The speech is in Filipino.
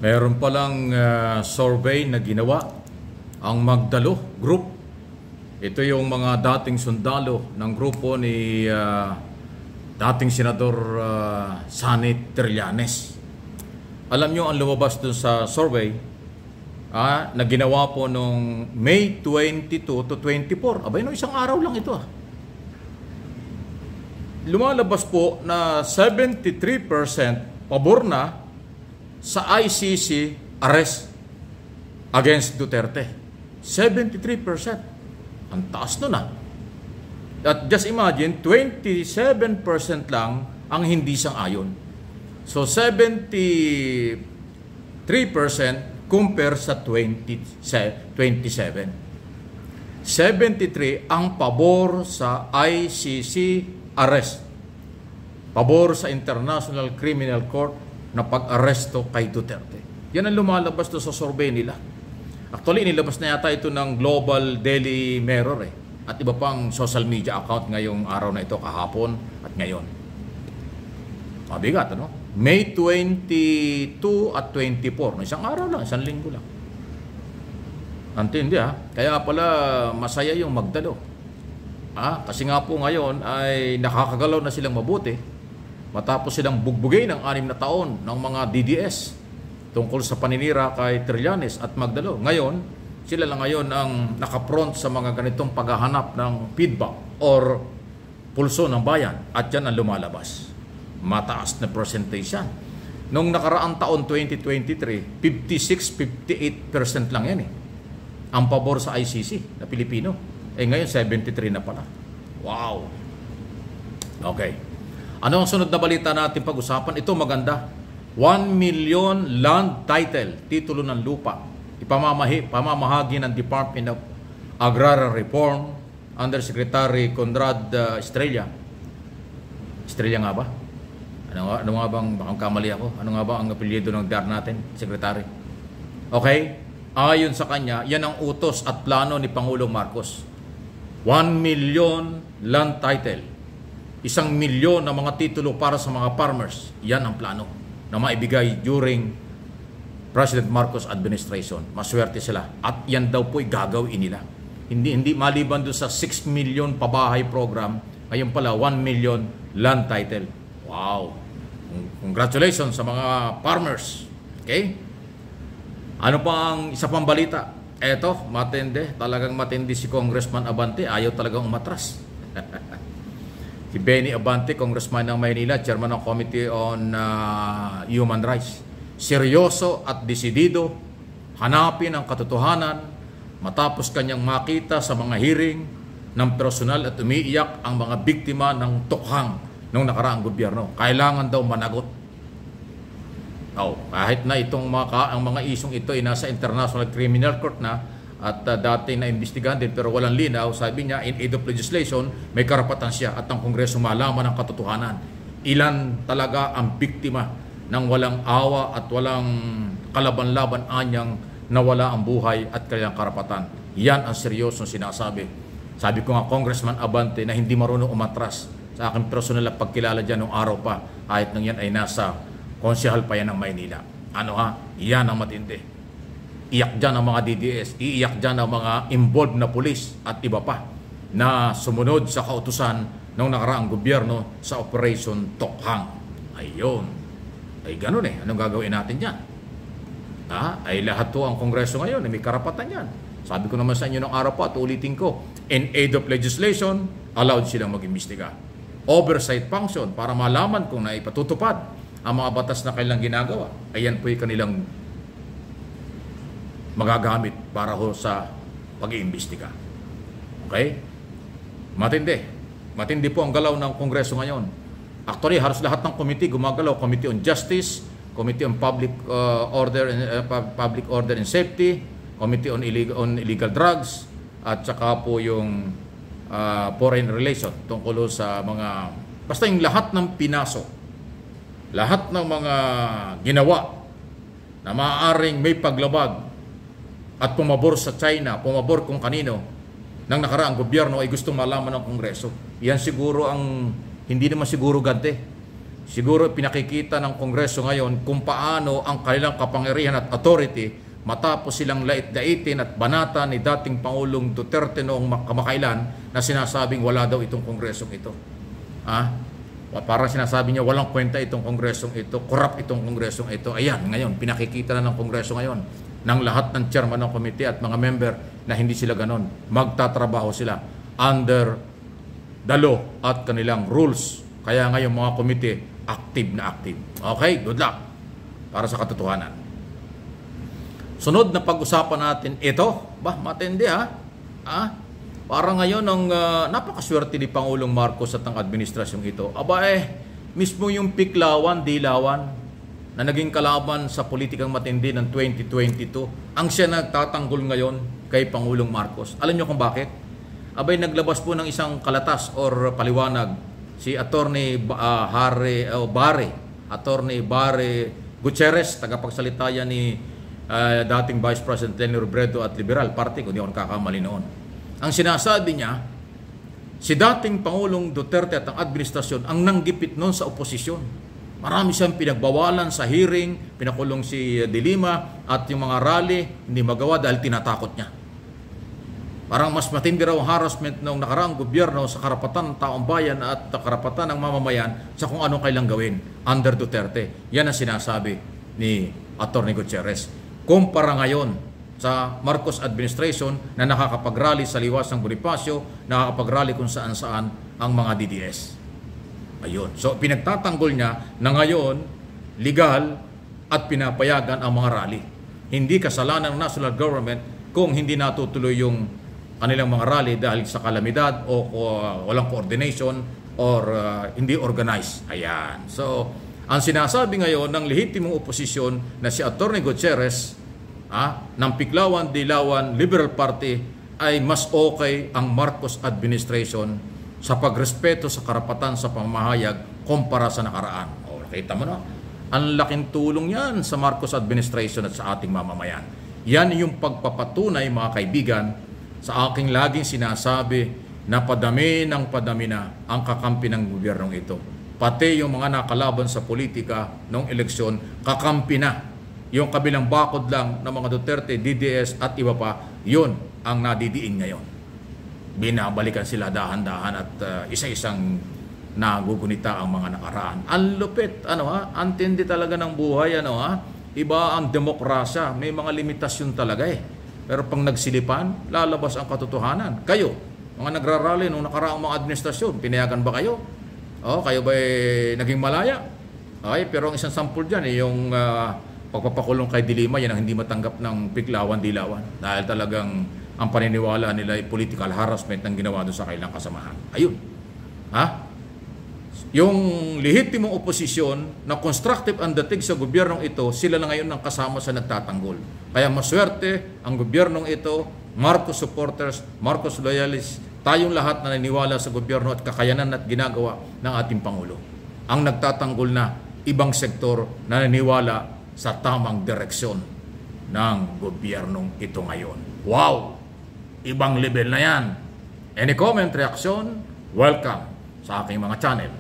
Meron palang survey na ginawa ang Magdalo Group. Ito yung mga dating sundalo ng grupo ni dating Senador Sani Trillanes. Alam nyo ang lumabas dun sa survey na ginawa po noong May 22 to 24. Abay, no, isang araw lang ito. Lumalabas po na 73% pabor na sa ICC arrest against Duterte. 73%. Ang taas nun At just imagine, 27% lang ang hindi sang-ayon. So 73% compare sa 27. 73 ang pabor sa ICC arrest. Pabor sa International Criminal Court na pag-aresto kay Duterte. Yan ang lumalabas to sa survey nila. Actually, nilabas na yata ito ng Global Daily Mirror at iba pang social media account ngayong araw na ito, kahapon at ngayon. Mabigat, ano? May 22 at 24. Isang araw lang, isang linggo lang. Antindi Kaya pala masaya yung Magdalo. Kasi nga po ngayon ay nakakagalaw na silang mabuti. Matapos silang bugbugay ng 6 na taon ng mga DDS tungkol sa paninira kay Trillanes at Magdalo. Ngayon, sila lang ngayon ang nakapront sa mga ganitong paghahanap ng feedback or pulso ng bayan. At yan ang lumalabas. Mataas na percentage yan. Noong nakaraang taon, 2023, 56-58% lang yan ang pabor sa ICC na Pilipino. Ngayon, 73 na pala. Wow! Okay. Ano ang sunod na balita natin pag-usapan? Ito maganda. 1 million land title, titulo ng lupa. Pamamahagi ng Department of Agrarian Reform under Secretary Conrad Estrella. Estrella nga ba? Ano nga bang, baka kamali ako, ano nga ba ang apelyido ng DAR natin, Secretary? Okay? Ayon sa kanya, yan ang utos at plano ni Pangulong Marcos. 1 million land title. 1 milyon na mga titulo para sa mga farmers. Yan ang plano na maibigay during President Marcos administration. Maswerte sila. At yan daw po'y gagawin nila. Hindi maliban doon sa 6 million pabahay program, ngayon pala 1 million land title. Wow! Congratulations sa mga farmers. Okay? Ano pa ang isa pang balita? Eto, matindi. Talagang matindi si Congressman Abante. Ayaw talagang umatras. Si Benny Abante, Congressman ng Maynila, Chairman ng Committee on Human Rights. Seryoso at desidido, hanapin ang katotohanan matapos kanyang makita sa mga hearing ng personal at umiiyak ang mga biktima ng tukhang ng nakaraang gobyerno. Kailangan daw managot. Kahit na itong ang mga isyong ito ay nasa International Criminal Court na at dati na imbestigahan din pero walang linaw, sabi niya in aid of legislation may karapatan siya at ang Kongreso malaman ang katotohanan. Ilan talaga ang biktima ng walang awa at walang kalaban-laban anyang nawala ang buhay at kanilang karapatan. Yan ang seryosong sinasabi. Sabi ko nga, Congressman Abante, na hindi marunong umatras sa aking personal na pagkilala dyan noong araw pa kahit nang yan ay nasa konsehal pa yan ng Maynila. Yan ang matindi. Iyak dyan ang mga DDS, iiyak dyan ang mga involved na pulis at iba pa na sumunod sa kautusan ng nakaraang gobyerno sa Operation Tokhang. Ayun. Ay ganun Anong gagawin natin dyan? Ay lahat to ang Kongreso ngayon, may karapatan yan. Sabi ko naman sa inyo ng araw pa at ulitin ko, in aid of legislation, allowed silang mag-imbestiga. Oversight function para malaman kung naipatutupad ang mga batas na kailang ginagawa. Ayan po yung kanilang magagamit para sa pag-iimbestiga. Okay? Matindi. Matindi po ang galaw ng Kongreso ngayon. Actually, halos lahat ng committee gumagalaw. Committee on Justice, Committee on Public Order and Safety, Committee on Illegal Drugs, at saka po yung Foreign Relations tungkol sa mga basta yung lahat ng pinasok. Lahat ng mga ginawa na maaaring may paglabag at pumabor sa China, pumabor kung kanino ng nakaraang gobyerno ay gustong malaman ng Kongreso. Yan siguro ang hindi naman siguro gante Siguro pinakikita ng Kongreso ngayon kung paano ang kanilang kapangyarihan at authority matapos silang lait-laitin at banata ni dating Pangulong Duterte noong kamakailan na sinasabing wala daw itong Kongresong ito. Parang sinasabi niya walang kwenta itong Kongresong ito, corrupt itong Kongresong ito. Ayan, ngayon, pinakikita na ng Kongreso ngayon ng lahat ng chairman ng komite at mga member na hindi sila ganon. Magtatrabaho sila under the law at kanilang rules. Kaya ngayon mga komite, active na active. Okay, good luck para sa katotohanan. Sunod na pag-usapan natin ito. Matindi Parang ngayon ang napakaswerte ni Pangulong Marcos at ang administrasyong ito. Mismo yung piklawan, dilawan na naging kalaban sa politikang matindi ng 2022, ang siya nagtatanggol ngayon kay Pangulong Marcos. Alam niyo kung bakit? Naglabas po ng isang kalatas or paliwanag si Attorney Barre Gutierrez, tagapagsalita yan ni dating Vice President Leni Robredo at Liberal Party, kung di ako nakakamali noon. Ang sinasabi niya, si dating Pangulong Duterte at ang administrasyon ang nanggipit noon sa oposisyon. Marami siyang pinagbawalan sa hearing, pinakulong si De Lima at yung mga rally, hindi magawa dahil tinatakot niya. Parang mas matindi raw ang harassment ng nakaraang gobyerno sa karapatan ng taong bayan at karapatan ng mamamayan sa kung anong kailang gawin under Duterte. Yan ang sinasabi ni Atty. Gutierrez. Kumpara ngayon sa Marcos administration na nakakapag-rally sa liwas ng Bonifacio, nakakapag-rally kung saan-saan ang mga DDS. Ayun. So pinagtatanggol niya na ngayon legal at pinapayagan ang mga rally. Hindi kasalanan ng national government kung hindi natutuloy yung kanilang mga rally dahil sa kalamidad o walang coordination or hindi organized. Ayan. So ang sinasabi ngayon ng lehitimong oposisyon na si Atty. Gutierrez ng Piklawan, Dilawan, Liberal Party ay mas okay ang Marcos administration sa pagrespeto sa karapatan sa pamahayag kumpara sa nakaraan. Nakita mo na, ang laking tulong yan sa Marcos administration at sa ating mamamayan. Yan yung pagpapatunay, mga kaibigan, sa aking laging sinasabi na padami na ang kakampi ng gobyernong ito. Pati yung mga nakalaban sa politika noong eleksyon, kakampi na. Yung kabilang bakod lang ng mga Duterte, DDS at iba pa, yun ang nadidiin ngayon. Binabalikan sila dahan-dahan at isa-isang nagugunita ang mga nakaraan. Ang lupit, antindi talaga ng buhay, Iba ang demokrasya, may mga limitasyon talaga Pero pag nagsilipan, lalabas ang katotohanan. Kayo, mga nagrarally nung nakaraang mga administrasyon, pinayagan ba kayo? Kayo ba naging malaya? Pero ang isang sample dyan, yung pagpapakulong kay De Lima, yan ang hindi matanggap ng Piklawan-Dilawan. Dahil talagang ang paniniwala nila ay political harassment ng ginawa doon sa kailang kasamahan. Ayun. Yung lehitimong oposisyon na constructive ang dating sa gobyernong ito, sila na ngayon ang kasama sa nagtatanggol. Kaya maswerte ang gobyernong ito, Marcos supporters, Marcos loyalists, tayong lahat na naniniwala sa gobyerno at kakayanan at ginagawa ng ating Pangulo. Ang nagtatanggol na ibang sektor na naniniwala sa tamang direksyon ng gobyernong ito ngayon. Wow! Ibang level na yan. Any comment, reaction? Welcome sa aking mga channel.